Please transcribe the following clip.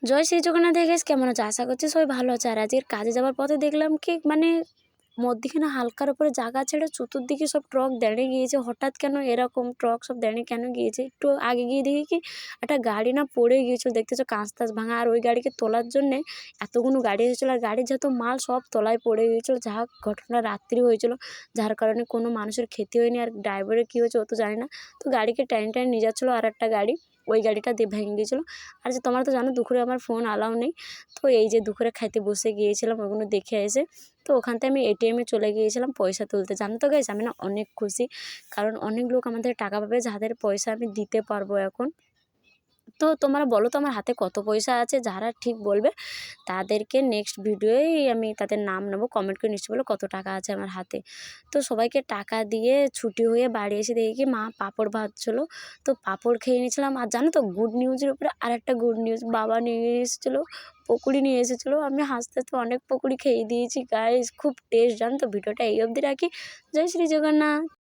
জয় Shri Jagannath guys, কেমন আছো? আশা করছি সবাই ভালো আছে। আর আজকের কাজে যাওয়ার পথে দেখলাম কি মধ্যিখানে হালকার উপরে জায়গা ছেড়ে চতুর্দিকে সব ট্রাক দাঁড়িয়ে গিয়েছে। হঠাৎ কেন এরকম ট্রাক সব দাঁড়িয়ে কেন গিয়েছে? একটু আগে গিয়ে দেখি কি একটা গাড়ি না পড়ে গিয়েছিল, দেখতেছো কাঁচ টাচ ভাঙা। আর ওই গাড়িকে তোলার জন্যে এতগুলো গাড়ি এসেছিলো, আর গাড়ির যত মাল সব তলায় পড়ে গিয়েছিলো। যা হোক, ঘটনা রাত্রি হয়েছিল, যার কারণে কোনো মানুষের ক্ষতি হয়নি। আর ড্রাইভারের কী হয়েছে ও তো জানি না। তো গাড়িকে টাইন নিয়ে যাচ্ছিলো আর একটা গাড়ি, ওই গাড়িটা ভেঙে গিয়েছিলো। আর যে তোমরা তো জানো দুপুরে আমার ফোন অ্যালাউ নেই। তো এই যে দুপুরে খাইতে বসে গিয়েছিলাম, ওগুলো দেখে এসে তো ওখান থেকে আমি এটিএমে চলে গিয়েছিলাম পয়সা তুলতে। জানো তো গাইস, আমি না অনেক খুশি, কারণ অনেক লোক আমাদের টাকা পাবে যাদের পয়সা আমি দিতে পারবো এখন। তো তোমরা বলো তো আমার হাতে কত পয়সা আছে? যারা ঠিক বলবে তাদেরকে নেক্সট ভিডিওয় আমি তাদের নাম নেবো। কমেন্ট করে নিশ্চয়ই বলো কত টাকা আছে আমার হাতে। তো সবাইকে টাকা দিয়ে ছুটি হয়ে বাড়ি এসে দেখি কি মা পাঁপড় ভাজছিলো। তো পাঁপড় খেয়ে নিয়েছিলাম। আর জানো তো গুড নিউজের উপরে আরেকটা গুড নিউজ, বাবা নিয়ে এসেছিলো পকোড়ি নিয়ে এসেছিলো। আমি হাসতে হাসতে অনেক পকোড়ি খেয়ে দিয়েছি গাইস, খুব টেস্ট। জানো তো, ভিডিওটা এই অবধি রাখি। জয় শ্রী জগন্নাথ।